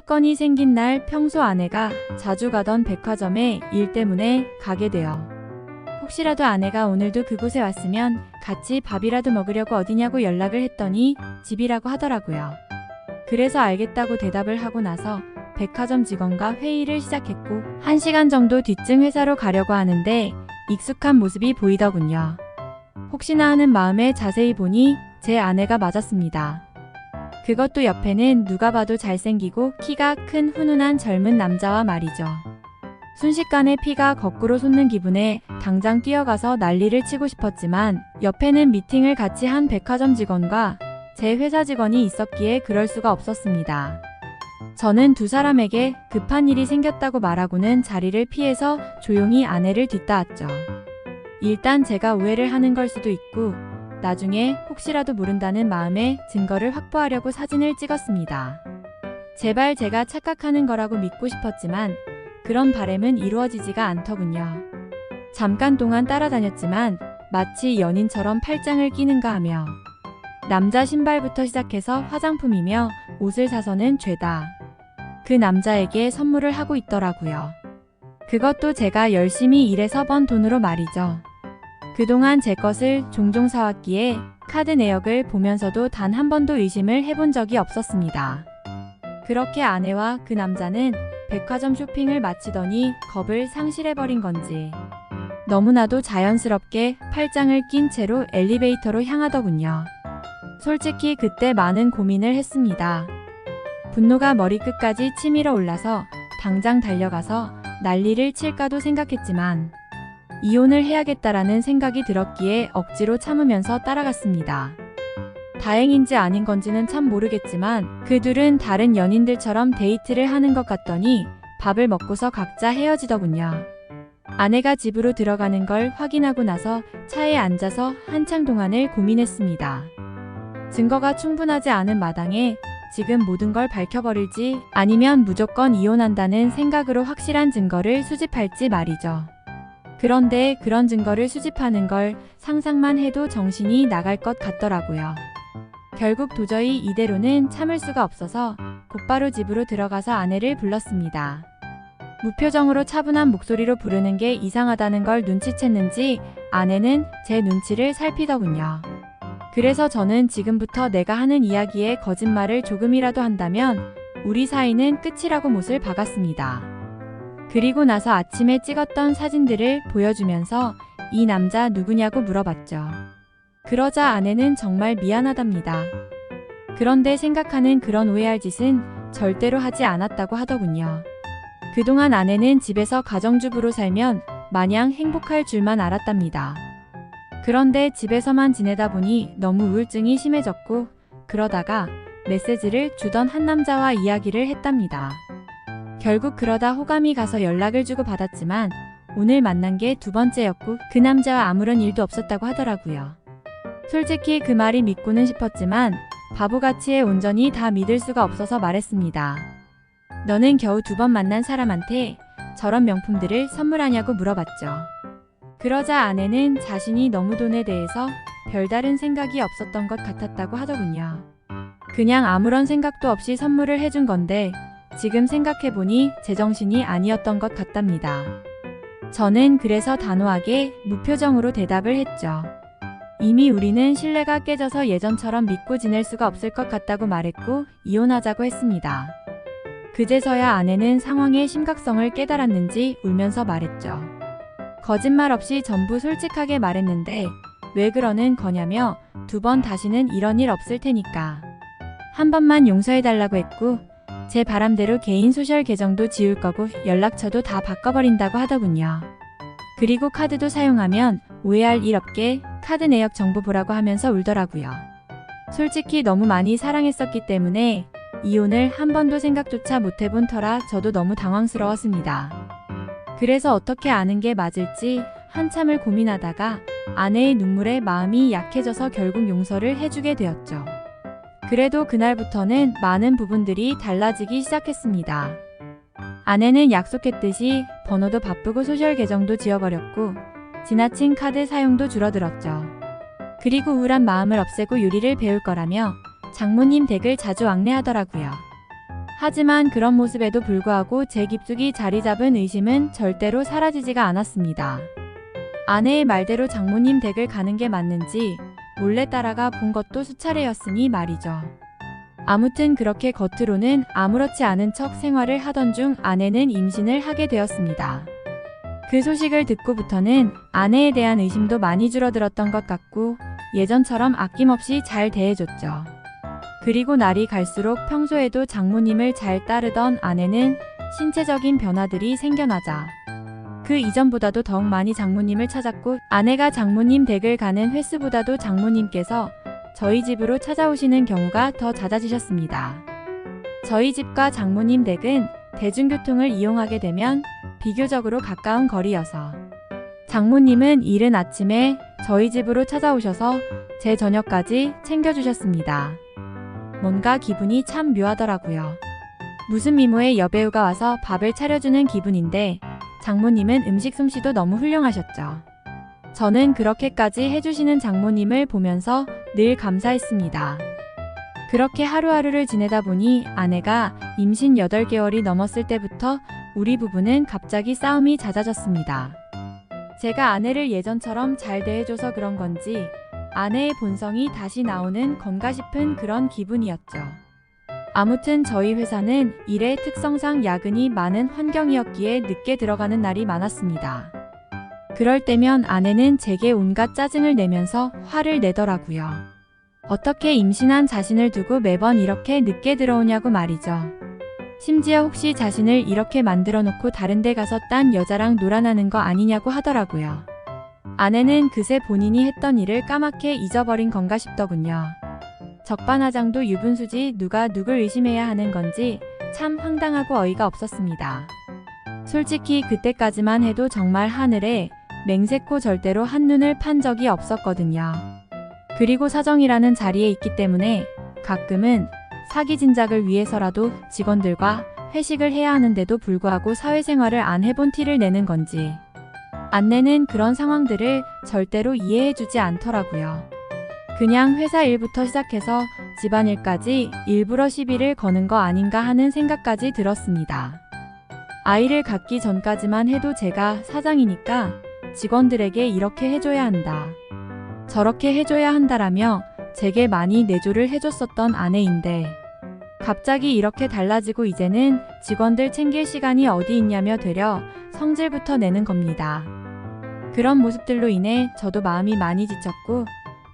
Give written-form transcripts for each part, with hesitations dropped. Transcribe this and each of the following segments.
사건이 생긴 날 평소 아내가 자주 가던 백화점에 일 때문에 가게 돼요. 혹시라도 아내가 오늘도 그곳에 왔으면 같이 밥이라도 먹으려고 어디냐고 연락을 했더니 집이라고 하더라고요. 그래서 알겠다고 대답을 하고 나서 백화점 직원과 회의를 시작했고 1시간 정도 뒤쯤 회사로 가려고 하는데 익숙한 모습이 보이더군요. 혹시나 하는 마음에 자세히 보니 제 아내가 맞았습니다. 그것도 옆에는 누가 봐도 잘생기고 키가 큰 훈훈한 젊은 남자와 말이죠. 순식간에 피가 거꾸로 솟는 기분에 당장 뛰어가서 난리를 치고 싶었지만 옆에는 미팅을 같이 한 백화점 직원과 제 회사 직원이 있었기에 그럴 수가 없었습니다. 저는 두 사람에게 급한 일이 생겼다고 말하고는 자리를 피해서 조용히 아내를 뒤따랐죠. 일단 제가 오해를 하는 걸 수도 있고 나중에 혹시라도 모른다는 마음에 증거를 확보하려고 사진을 찍었습니다. 제발 제가 착각하는 거라고 믿고 싶었지만 그런 바람은 이루어지지가 않더군요. 잠깐 동안 따라다녔지만 마치 연인처럼 팔짱을 끼는가 하며 남자 신발부터 시작해서 화장품이며 옷을 사서는 죄다. 그 남자에게 선물을 하고 있더라고요. 그것도 제가 열심히 일해서 번 돈으로 말이죠. 그동안 제 것을 종종 사왔기에 카드 내역을 보면서도 단 한 번도 의심을 해본 적이 없었습니다. 그렇게 아내와 그 남자는 백화점 쇼핑을 마치더니 겁을 상실해버린 건지 너무나도 자연스럽게 팔짱을 낀 채로 엘리베이터로 향하더군요. 솔직히 그때 많은 고민을 했습니다. 분노가 머리끝까지 치밀어 올라서 당장 달려가서 난리를 칠까도 생각했지만 이혼을 해야겠다라는 생각이 들었기에 억지로 참으면서 따라갔습니다. 다행인지 아닌 건지는 참 모르겠지만 그 둘은 다른 연인들처럼 데이트를 하는 것 같더니 밥을 먹고서 각자 헤어지더군요. 아내가 집으로 들어가는 걸 확인하고 나서 차에 앉아서 한창 동안을 고민했습니다. 증거가 충분하지 않은 마당에 지금 모든 걸 밝혀버릴지 아니면 무조건 이혼한다는 생각으로 확실한 증거를 수집할지 말이죠. 그런데 그런 증거를 수집하는 걸 상상만 해도 정신이 나갈 것 같더라고요. 결국 도저히 이대로는 참을 수가 없어서 곧바로 집으로 들어가서 아내를 불렀습니다. 무표정으로 차분한 목소리로 부르는 게 이상하다는 걸 눈치챘는지 아내는 제 눈치를 살피더군요. 그래서 저는 지금부터 내가 하는 이야기에 거짓말을 조금이라도 한다면 우리 사이는 끝이라고 못을 박았습니다. 그리고 나서 아침에 찍었던 사진들을 보여주면서 이 남자 누구냐고 물어봤죠. 그러자 아내는 정말 미안하답니다. 그런데 생각하는 그런 오해할 짓은 절대로 하지 않았다고 하더군요. 그동안 아내는 집에서 가정주부로 살면 마냥 행복할 줄만 알았답니다. 그런데 집에서만 지내다 보니 너무 우울증이 심해졌고 그러다가 메시지를 주던 한 남자와 이야기를 했답니다. 결국 그러다 호감이 가서 연락을 주고 받았지만 오늘 만난 게 두 번째였고 그 남자와 아무런 일도 없었다고 하더라고요. 솔직히 그 말이 믿고는 싶었지만 바보같이 온전히 다 믿을 수가 없어서 말했습니다. 너는 겨우 2번 만난 사람한테 저런 명품들을 선물하냐고 물어봤죠. 그러자 아내는 자신이 너무 돈에 대해서 별다른 생각이 없었던 것 같았다고 하더군요. 그냥 아무런 생각도 없이 선물을 해준 건데 지금 생각해보니 제정신이 아니었던 것 같답니다. 저는 그래서 단호하게 무표정으로 대답을 했죠. 이미 우리는 신뢰가 깨져서 예전처럼 믿고 지낼 수가 없을 것 같다고 말했고 이혼하자고 했습니다. 그제서야 아내는 상황의 심각성을 깨달았는지 울면서 말했죠. 거짓말 없이 전부 솔직하게 말했는데 왜 그러는 거냐며 2번 다시는 이런 일 없을 테니까 한 번만 용서해달라고 했고 제 바람대로 개인 소셜 계정도 지울 거고 연락처도 다 바꿔버린다고 하더군요. 그리고 카드도 사용하면 오해할 일 없게 카드 내역 정보 보라고 하면서 울더라고요. 솔직히 너무 많이 사랑했었기 때문에 이혼을 한 번도 생각조차 못 해본 터라 저도 너무 당황스러웠습니다. 그래서 어떻게 아는 게 맞을지 한참을 고민하다가 아내의 눈물에 마음이 약해져서 결국 용서를 해주게 되었죠. 그래도 그날부터는 많은 부분들이 달라지기 시작했습니다. 아내는 약속했듯이 번호도 바쁘고 소셜 계정도 지워버렸고 지나친 카드 사용도 줄어들었죠. 그리고 우울한 마음을 없애고 요리를 배울 거라며 장모님 댁을 자주 왕래하더라고요. 하지만 그런 모습에도 불구하고 제 깊숙이 자리 잡은 의심은 절대로 사라지지가 않았습니다. 아내의 말대로 장모님 댁을 가는 게 맞는지 몰래 따라가 본 것도 수차례였으니 말이죠. 아무튼 그렇게 겉으로는 아무렇지 않은 척 생활을 하던 중 아내는 임신을 하게 되었습니다. 그 소식을 듣고부터는 아내에 대한 의심도 많이 줄어들었던 것 같고 예전처럼 아낌없이 잘 대해줬죠. 그리고 날이 갈수록 평소에도 장모님을 잘 따르던 아내는 신체적인 변화들이 생겨나자 그 이전보다도 더욱 많이 장모님을 찾았고 아내가 장모님 댁을 가는 횟수보다도 장모님께서 저희 집으로 찾아오시는 경우가 더 잦아지셨습니다. 저희 집과 장모님 댁은 대중교통을 이용하게 되면 비교적으로 가까운 거리여서 장모님은 이른 아침에 저희 집으로 찾아오셔서 제 저녁까지 챙겨주셨습니다. 뭔가 기분이 참 묘하더라고요. 무슨 미모의 여배우가 와서 밥을 차려주는 기분인데 장모님은 음식 솜씨도 너무 훌륭하셨죠. 저는 그렇게까지 해주시는 장모님을 보면서 늘 감사했습니다. 그렇게 하루하루를 지내다 보니 아내가 임신 8개월이 넘었을 때부터 우리 부부는 갑자기 싸움이 잦아졌습니다. 제가 아내를 예전처럼 잘 대해줘서 그런 건지 아내의 본성이 다시 나오는 건가 싶은 그런 기분이었죠. 아무튼 저희 회사는 일의 특성상 야근이 많은 환경이었기에 늦게 들어가는 날이 많았습니다. 그럴 때면 아내는 제게 온갖 짜증을 내면서 화를 내더라고요. 어떻게 임신한 자신을 두고 매번 이렇게 늦게 들어오냐고 말이죠. 심지어 혹시 자신을 이렇게 만들어 놓고 다른 데 가서 딴 여자랑 놀아나는 거 아니냐고 하더라고요. 아내는 그새 본인이 했던 일을 까맣게 잊어버린 건가 싶더군요. 적반하장도 유분수지 누가 누굴 의심해야 하는 건지 참 황당하고 어이가 없었습니다. 솔직히 그때까지만 해도 정말 하늘에 맹세코 절대로 한눈을 판 적이 없었거든요. 그리고 사정이라는 자리에 있기 때문에 가끔은 사기 진작을 위해서라도 직원들과 회식을 해야 하는데도 불구하고 사회생활을 안 해본 티를 내는 건지 아내는 그런 상황들을 절대로 이해해주지 않더라고요. 그냥 회사 일부터 시작해서 집안일까지 일부러 시비를 거는 거 아닌가 하는 생각까지 들었습니다. 아이를 갖기 전까지만 해도 제가 사장이니까 직원들에게 이렇게 해줘야 한다, 저렇게 해줘야 한다라며 제게 많이 내조를 해줬었던 아내인데 갑자기 이렇게 달라지고 이제는 직원들 챙길 시간이 어디 있냐며 되려 성질부터 내는 겁니다. 그런 모습들로 인해 저도 마음이 많이 지쳤고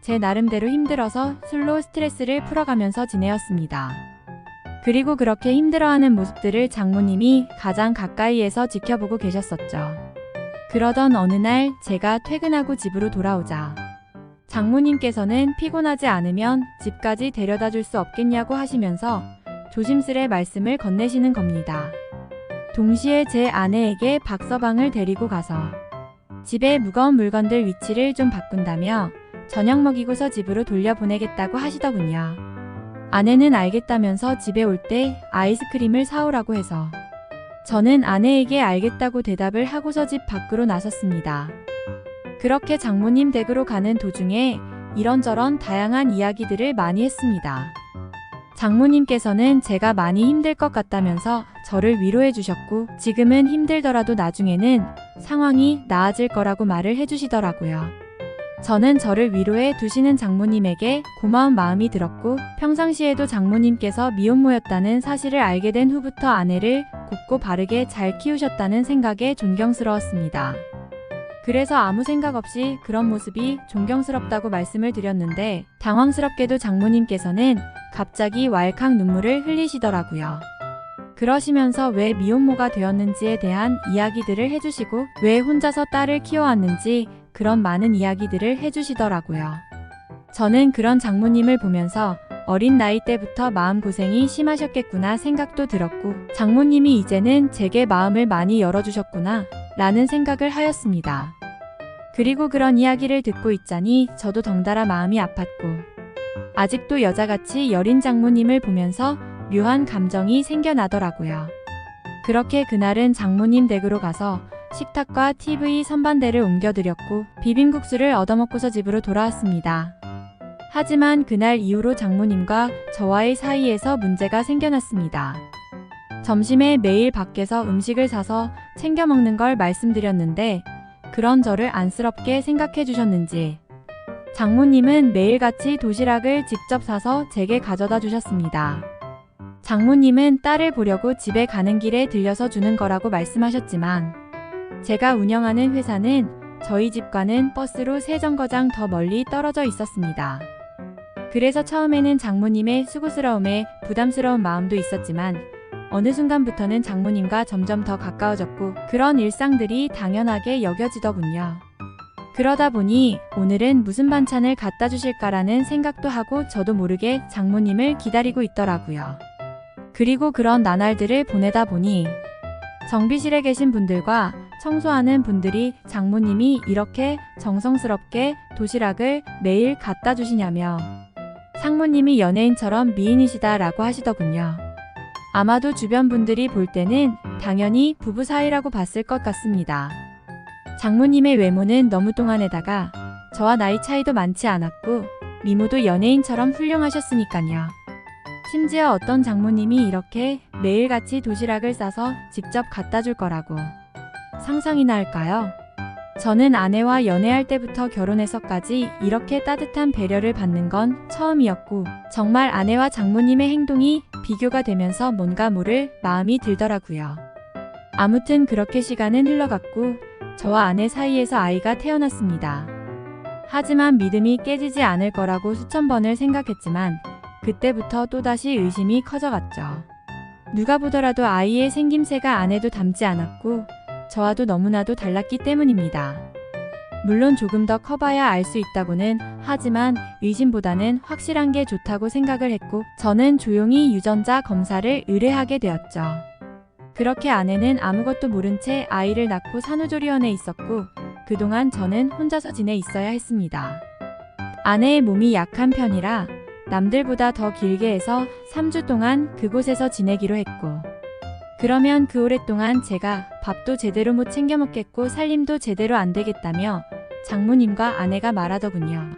제 나름대로 힘들어서 술로 스트레스를 풀어가면서 지내었습니다. 그리고 그렇게 힘들어하는 모습들을 장모님이 가장 가까이에서 지켜보고 계셨었죠. 그러던 어느 날 제가 퇴근하고 집으로 돌아오자 장모님께서는 피곤하지 않으면 집까지 데려다 줄 수 없겠냐고 하시면서 조심스레 말씀을 건네시는 겁니다. 동시에 제 아내에게 박서방을 데리고 가서 집에 무거운 물건들 위치를 좀 바꾼다며 저녁 먹이고서 집으로 돌려보내겠다고 하시더군요. 아내는 알겠다면서 집에 올 때 아이스크림을 사오라고 해서 저는 아내에게 알겠다고 대답을 하고서 집 밖으로 나섰습니다. 그렇게 장모님 댁으로 가는 도중에 이런저런 다양한 이야기들을 많이 했습니다. 장모님께서는 제가 많이 힘들 것 같다면서 저를 위로해 주셨고 지금은 힘들더라도 나중에는 상황이 나아질 거라고 말을 해주시더라고요. 저는 저를 위로해 두시는 장모님에게 고마운 마음이 들었고 평상시에도 장모님께서 미혼모였다는 사실을 알게 된 후부터 아내를 곱고 바르게 잘 키우셨다는 생각에 존경스러웠습니다. 그래서 아무 생각 없이 그런 모습이 존경스럽다고 말씀을 드렸는데 당황스럽게도 장모님께서는 갑자기 왈칵 눈물을 흘리시더라고요. 그러시면서 왜 미혼모가 되었는지에 대한 이야기들을 해주시고 왜 혼자서 딸을 키워왔는지 그런 많은 이야기들을 해주시더라고요. 저는 그런 장모님을 보면서 어린 나이 때부터 마음고생이 심하셨겠구나 생각도 들었고 장모님이 이제는 제게 마음을 많이 열어주셨구나 라는 생각을 하였습니다. 그리고 그런 이야기를 듣고 있자니 저도 덩달아 마음이 아팠고 아직도 여자같이 여린 장모님을 보면서 묘한 감정이 생겨나더라고요. 그렇게 그날은 장모님 댁으로 가서 식탁과 TV 선반대를 옮겨드렸고 비빔국수를 얻어먹고서 집으로 돌아왔습니다. 하지만 그날 이후로 장모님과 저와의 사이에서 문제가 생겨났습니다. 점심에 매일 밖에서 음식을 사서 챙겨 먹는 걸 말씀드렸는데 그런 저를 안쓰럽게 생각해 주셨는지 장모님은 매일같이 도시락을 직접 사서 제게 가져다 주셨습니다. 장모님은 딸을 보려고 집에 가는 길에 들려서 주는 거라고 말씀하셨지만 제가 운영하는 회사는 저희 집과는 버스로 3정거장 더 멀리 떨어져 있었습니다. 그래서 처음에는 장모님의 수고스러움에 부담스러운 마음도 있었지만 어느 순간부터는 장모님과 점점 더 가까워졌고 그런 일상들이 당연하게 여겨지더군요. 그러다 보니 오늘은 무슨 반찬을 갖다 주실까라는 생각도 하고 저도 모르게 장모님을 기다리고 있더라고요. 그리고 그런 나날들을 보내다 보니 정비실에 계신 분들과 청소하는 분들이 장모님이 이렇게 정성스럽게 도시락을 매일 갖다 주시냐며 상무님이 연예인처럼 미인이시다라고 하시더군요. 아마도 주변 분들이 볼 때는 당연히 부부 사이라고 봤을 것 같습니다. 장모님의 외모는 너무 동안에다가 저와 나이 차이도 많지 않았고 미모도 연예인처럼 훌륭하셨으니까요. 심지어 어떤 장모님이 이렇게 매일같이 도시락을 싸서 직접 갖다 줄 거라고 상상이나 할까요? 저는 아내와 연애할 때부터 결혼해서까지 이렇게 따뜻한 배려를 받는 건 처음이었고 정말 아내와 장모님의 행동이 비교가 되면서 뭔가 모를 마음이 들더라고요. 아무튼 그렇게 시간은 흘러갔고 저와 아내 사이에서 아이가 태어났습니다. 하지만 믿음이 깨지지 않을 거라고 수천 번을 생각했지만 그때부터 또다시 의심이 커져갔죠. 누가 보더라도 아이의 생김새가 아내도 닮지 않았고 저와도 너무나도 달랐기 때문입니다. 물론 조금 더 커봐야 알 수 있다고는 하지만 의심보다는 확실한 게 좋다고 생각을 했고 저는 조용히 유전자 검사를 의뢰하게 되었죠. 그렇게 아내는 아무것도 모른 채 아이를 낳고 산후조리원에 있었고 그동안 저는 혼자서 지내 있어야 했습니다. 아내의 몸이 약한 편이라 남들보다 더 길게 해서 3주 동안 그곳에서 지내기로 했고 그러면 그 오랫동안 제가 밥도 제대로 못 챙겨 먹겠고 살림도 제대로 안 되겠다며 장모님과 아내가 말하더군요.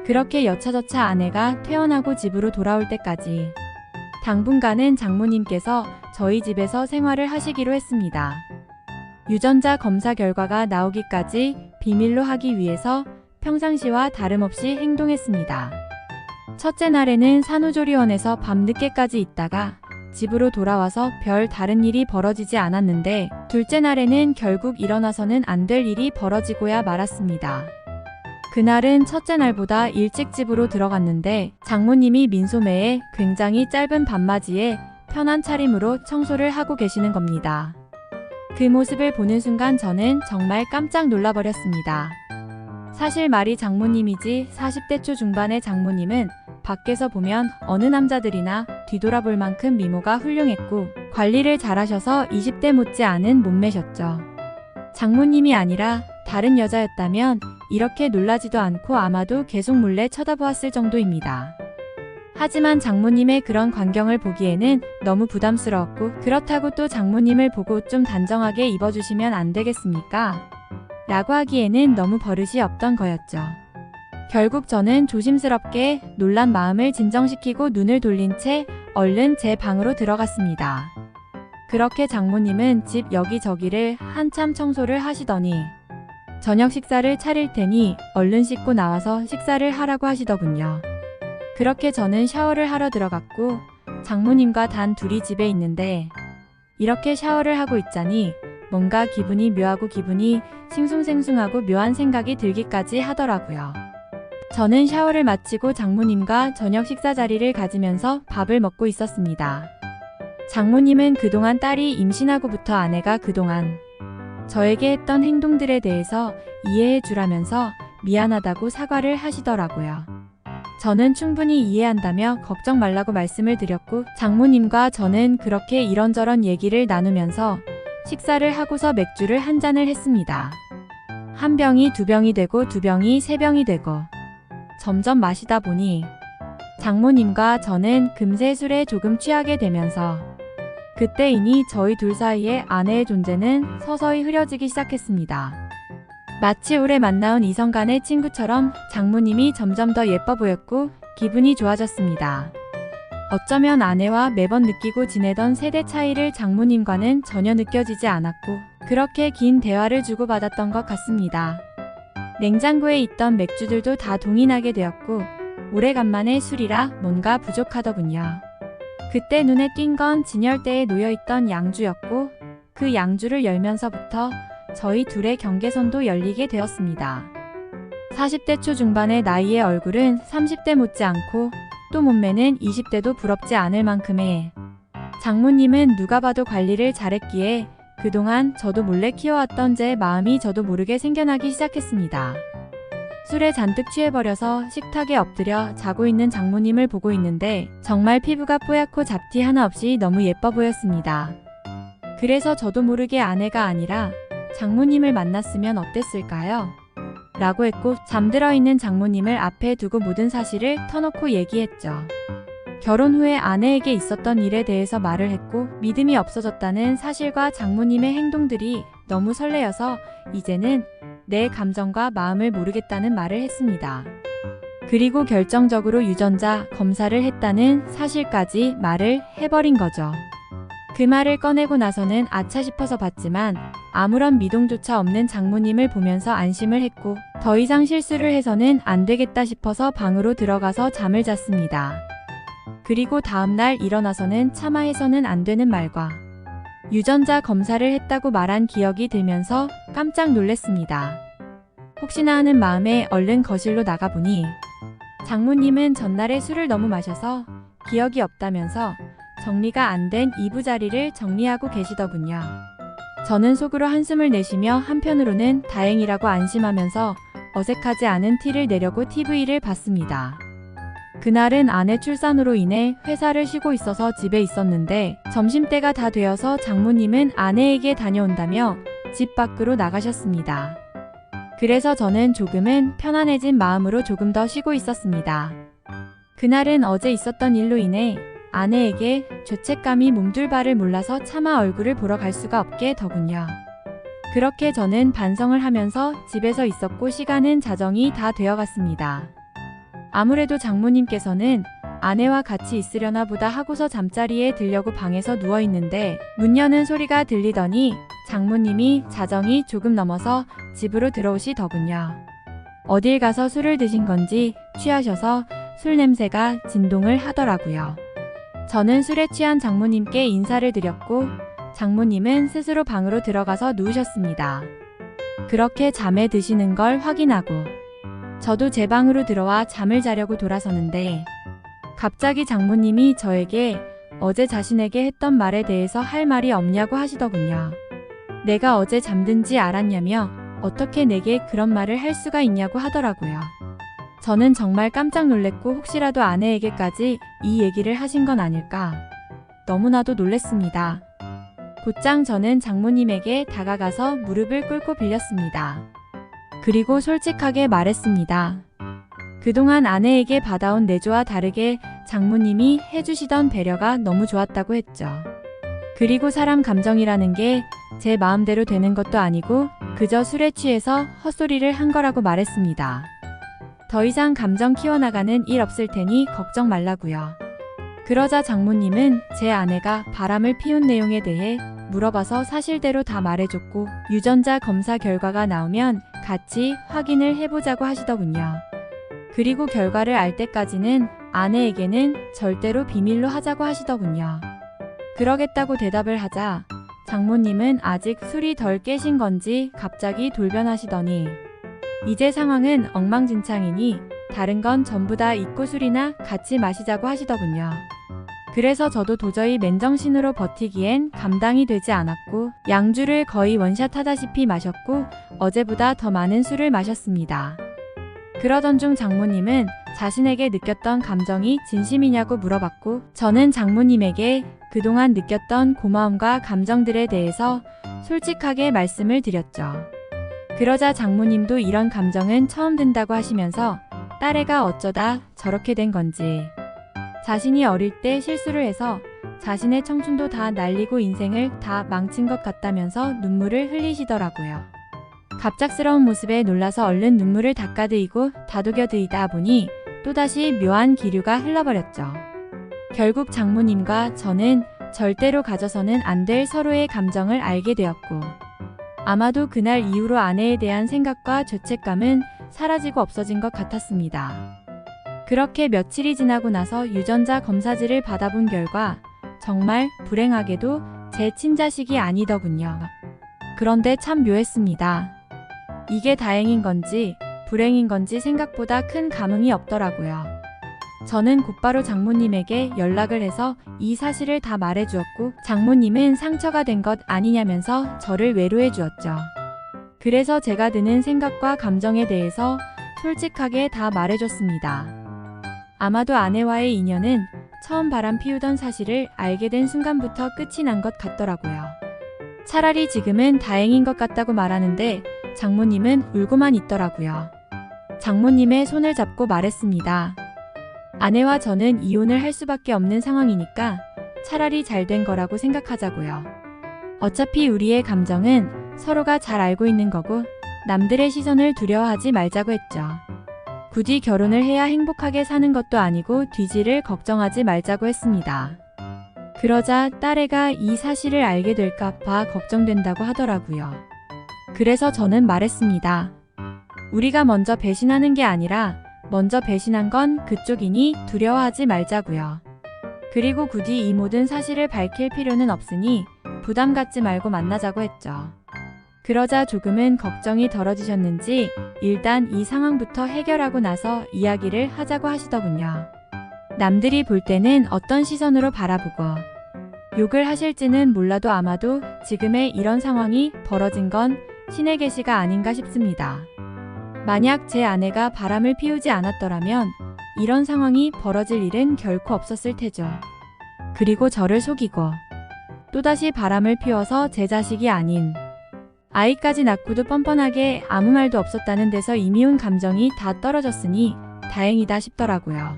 그렇게 여차저차 아내가 퇴원하고 집으로 돌아올 때까지 당분간은 장모님께서 저희 집에서 생활을 하시기로 했습니다. 유전자 검사 결과가 나오기까지 비밀로 하기 위해서 평상시와 다름없이 행동했습니다. 첫째 날에는 산후조리원에서 밤늦게까지 있다가 집으로 돌아와서 별 다른 일이 벌어지지 않았는데 둘째 날에는 결국 일어나서는 안 될 일이 벌어지고야 말았습니다. 그날은 첫째 날보다 일찍 집으로 들어갔는데 장모님이 민소매에 굉장히 짧은 반바지에 편한 차림으로 청소를 하고 계시는 겁니다. 그 모습을 보는 순간 저는 정말 깜짝 놀라버렸습니다. 사실 말이 장모님이지 40대 초중반의 장모님은 밖에서 보면 어느 남자들이나 뒤돌아볼 만큼 미모가 훌륭했고 관리를 잘하셔서 20대 못지않은 몸매셨죠. 장모님이 아니라 다른 여자였다면 이렇게 놀라지도 않고 아마도 계속 몰래 쳐다보았을 정도입니다. 하지만 장모님의 그런 광경을 보기에는 너무 부담스러웠고 그렇다고 또 장모님을 보고 좀 단정하게 입어주시면 안 되겠습니까? 라고 하기에는 너무 버릇이 없던 거였죠. 결국 저는 조심스럽게 놀란 마음을 진정시키고 눈을 돌린 채 얼른 제 방으로 들어갔습니다. 그렇게 장모님은 집 여기저기를 한참 청소를 하시더니 저녁 식사를 차릴 테니 얼른 씻고 나와서 식사를 하라고 하시더군요. 그렇게 저는 샤워를 하러 들어갔고 장모님과 단 둘이 집에 있는데 이렇게 샤워를 하고 있자니 뭔가 기분이 묘하고 기분이 싱숭생숭하고 묘한 생각이 들기까지 하더라고요. 저는 샤워를 마치고 장모님과 저녁 식사 자리를 가지면서 밥을 먹고 있었습니다. 장모님은 그동안 딸이 임신하고부터 아내가 그동안 저에게 했던 행동들에 대해서 이해해 주라면서 미안하다고 사과를 하시더라고요. 저는 충분히 이해한다며 걱정 말라고 말씀을 드렸고 장모님과 저는 그렇게 이런저런 얘기를 나누면서 식사를 하고서 맥주를 한 잔을 했습니다. 한 병이 두 병이 되고 두 병이 세 병이 되고 점점 마시다 보니 장모님과 저는 금세 술에 조금 취하게 되면서 그때이니 저희 둘 사이의 아내의 존재는 서서히 흐려지기 시작했습니다. 마치 올해 만나온 이성 간의 친구처럼 장모님이 점점 더 예뻐 보였고 기분이 좋아졌습니다. 어쩌면 아내와 매번 느끼고 지내던 세대 차이를 장모님과는 전혀 느껴지지 않았고 그렇게 긴 대화를 주고받았던 것 같습니다. 냉장고에 있던 맥주들도 다 동이 나게 되었고 오래간만에 술이라 뭔가 부족하더군요. 그때 눈에 띈 건 진열대에 놓여있던 양주였고 그 양주를 열면서부터 저희 둘의 경계선도 열리게 되었습니다. 40대 초중반의 나이의 얼굴은 30대 못지않고 또 몸매는 20대도 부럽지 않을 만큼의 장모님은 누가 봐도 관리를 잘했기에 그동안 저도 몰래 키워왔던 제 마음이 저도 모르게 생겨나기 시작했습니다. 술에 잔뜩 취해버려서 식탁에 엎드려 자고 있는 장모님을 보고 있는데 정말 피부가 뽀얗고 잡티 하나 없이 너무 예뻐 보였습니다. 그래서 저도 모르게 아내가 아니라 장모님을 만났으면 어땠을까요? 라고 했고 잠들어 있는 장모님을 앞에 두고 모든 사실을 터놓고 얘기했죠. 결혼 후에 아내에게 있었던 일에 대해서 말을 했고 믿음이 없어졌다는 사실과 장모님의 행동들이 너무 설레어서 이제는 내 감정과 마음을 모르겠다는 말을 했습니다. 그리고 결정적으로 유전자 검사를 했다는 사실까지 말을 해버린 거죠. 그 말을 꺼내고 나서는 아차 싶어서 봤지만 아무런 미동조차 없는 장모님을 보면서 안심을 했고 더 이상 실수를 해서는 안 되겠다 싶어서 방으로 들어가서 잠을 잤습니다. 그리고 다음날 일어나서는 차마 해서는 안 되는 말과 유전자 검사를 했다고 말한 기억이 들면서 깜짝 놀랐습니다. 혹시나 하는 마음에 얼른 거실로 나가보니 장모님은 전날에 술을 너무 마셔서 기억이 없다면서 정리가 안 된 이부자리를 정리하고 계시더군요. 저는 속으로 한숨을 내쉬며 한편으로는 다행이라고 안심하면서 어색하지 않은 티를 내려고 TV를 봤습니다. 그날은 아내 출산으로 인해 회사를 쉬고 있어서 집에 있었는데 점심때가 다 되어서 장모님은 아내에게 다녀온다며 집 밖으로 나가셨습니다. 그래서 저는 조금은 편안해진 마음으로 조금 더 쉬고 있었습니다. 그날은 어제 있었던 일로 인해 아내에게 죄책감이 몸둘 바를 몰라서 차마 얼굴을 보러 갈 수가 없게 더군요. 그렇게 저는 반성을 하면서 집에서 있었고 시간은 자정이 다 되어갔습니다. 아무래도 장모님께서는 아내와 같이 있으려나 보다 하고서 잠자리에 들려고 방에서 누워있는데 문 여는 소리가 들리더니 장모님이 자정이 조금 넘어서 집으로 들어오시더군요. 어딜 가서 술을 드신 건지 취하셔서 술 냄새가 진동을 하더라고요. 저는 술에 취한 장모님께 인사를 드렸고 장모님은 스스로 방으로 들어가서 누우셨습니다. 그렇게 잠에 드시는 걸 확인하고 저도 제 방으로 들어와 잠을 자려고 돌아서는데 갑자기 장모님이 저에게 어제 자신에게 했던 말에 대해서 할 말이 없냐고 하시더군요. 내가 어제 잠든지 알았냐며 어떻게 내게 그런 말을 할 수가 있냐고 하더라고요. 저는 정말 깜짝 놀랐고 혹시라도 아내에게까지 이 얘기를 하신 건 아닐까 너무나도 놀랐습니다. 곧장 저는 장모님에게 다가가서 무릎을 꿇고 빌렸습니다. 그리고 솔직하게 말했습니다. 그동안 아내에게 받아온 내조와 다르게 장모님이 해주시던 배려가 너무 좋았다고 했죠. 그리고 사람 감정이라는 게 제 마음대로 되는 것도 아니고 그저 술에 취해서 헛소리를 한 거라고 말했습니다. 더 이상 감정 키워나가는 일 없을 테니 걱정 말라고요. 그러자 장모님은 제 아내가 바람을 피운 내용에 대해 물어봐서 사실대로 다 말해줬고 유전자 검사 결과가 나오면 같이 확인을 해보자고 하시더군요. 그리고 결과를 알 때까지는 아내에게는 절대로 비밀로 하자고 하시더군요. 그러겠다고 대답을 하자 장모님은 아직 술이 덜 깨신 건지 갑자기 돌변하시더니 이제 상황은 엉망진창이니 다른 건 전부 다 잊고 술이나 같이 마시자고 하시더군요. 그래서 저도 도저히 맨정신으로 버티기엔 감당이 되지 않았고 양주를 거의 원샷 하다시피 마셨고 어제보다 더 많은 술을 마셨습니다. 그러던 중 장모님은 자신에게 느꼈던 감정이 진심이냐고 물어봤고 저는 장모님에게 그동안 느꼈던 고마움과 감정들에 대해서 솔직하게 말씀을 드렸죠. 그러자 장모님도 이런 감정은 처음 든다고 하시면서 딸애가 어쩌다 저렇게 된 건지 자신이 어릴 때 실수를 해서 자신의 청춘도 다 날리고 인생을 다 망친 것 같다면서 눈물을 흘리시더라고요. 갑작스러운 모습에 놀라서 얼른 눈물을 닦아드이고 다독여드이다 보니 또다시 묘한 기류가 흘러버렸죠. 결국 장모님과 저는 절대로 가져서는 안 될 서로의 감정을 알게 되었고, 아마도 그날 이후로 아내에 대한 생각과 죄책감은 사라지고 없어진 것 같았습니다. 그렇게 며칠이 지나고 나서 유전자 검사지를 받아본 결과 정말 불행하게도 제 친자식이 아니더군요. 그런데 참 묘했습니다. 이게 다행인 건지 불행인 건지 생각보다 큰 감흥이 없더라고요. 저는 곧바로 장모님에게 연락을 해서 이 사실을 다 말해주었고, 장모님은 상처가 된 것 아니냐면서 저를 외로해 주었죠. 그래서 제가 드는 생각과 감정에 대해서 솔직하게 다 말해줬습니다. 아마도 아내와의 인연은 처음 바람 피우던 사실을 알게 된 순간부터 끝이 난 것 같더라고요. 차라리 지금은 다행인 것 같다고 말하는데 장모님은 울고만 있더라고요. 장모님의 손을 잡고 말했습니다. 아내와 저는 이혼을 할 수밖에 없는 상황이니까 차라리 잘 된 거라고 생각하자고요. 어차피 우리의 감정은 서로가 잘 알고 있는 거고 남들의 시선을 두려워하지 말자고 했죠. 굳이 결혼을 해야 행복하게 사는 것도 아니고 뒤지를 걱정하지 말자고 했습니다. 그러자 딸애가 이 사실을 알게 될까 봐 걱정된다고 하더라고요. 그래서 저는 말했습니다. 우리가 먼저 배신하는 게 아니라 먼저 배신한 건 그쪽이니 두려워하지 말자고요. 그리고 굳이 이 모든 사실을 밝힐 필요는 없으니 부담 갖지 말고 만나자고 했죠. 그러자 조금은 걱정이 덜어지셨는지 일단 이 상황부터 해결하고 나서 이야기를 하자고 하시더군요. 남들이 볼 때는 어떤 시선으로 바라보고 욕을 하실지는 몰라도 아마도 지금의 이런 상황이 벌어진 건 신의 계시가 아닌가 싶습니다. 만약 제 아내가 바람을 피우지 않았더라면 이런 상황이 벌어질 일은 결코 없었을 테죠. 그리고 저를 속이고 또다시 바람을 피워서 제 자식이 아닌 아이까지 낳고도 뻔뻔하게 아무 말도 없었다는 데서 이미 온 감정이 다 떨어졌으니 다행이다 싶더라고요.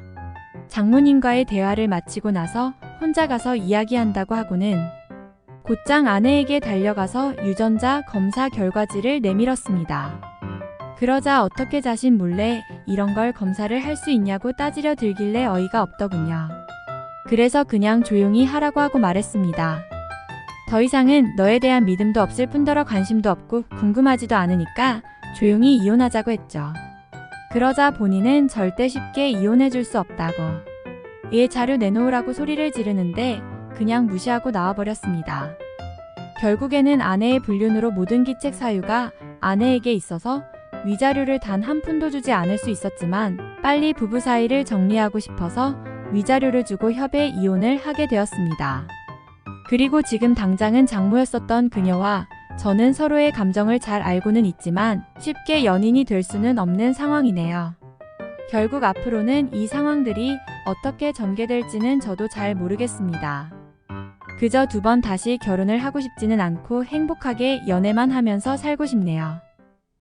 장모님과의 대화를 마치고 나서 혼자 가서 이야기한다고 하고는 곧장 아내에게 달려가서 유전자 검사 결과지를 내밀었습니다. 그러자 어떻게 자신 몰래 이런 걸 검사를 할 수 있냐고 따지려 들길래 어이가 없더군요. 그래서 그냥 조용히 하라고 하고 말했습니다. 더 이상은 너에 대한 믿음도 없을 뿐더러 관심도 없고 궁금하지도 않으니까 조용히 이혼하자고 했죠. 그러자 본인은 절대 쉽게 이혼해 줄 수 없다고 얘 자료 내놓으라고 소리를 지르는데 그냥 무시하고 나와버렸습니다. 결국에는 아내의 불륜으로 모든 기책 사유가 아내에게 있어서 위자료를 단 한 푼도 주지 않을 수 있었지만 빨리 부부 사이를 정리하고 싶어서 위자료를 주고 협의 이혼을 하게 되었습니다. 그리고 지금 당장은 장모였었던 그녀와 저는 서로의 감정을 잘 알고는 있지만 쉽게 연인이 될 수는 없는 상황이네요. 결국 앞으로는 이 상황들이 어떻게 전개될지는 저도 잘 모르겠습니다. 그저 두 번 다시 결혼을 하고 싶지는 않고 행복하게 연애만 하면서 살고 싶네요.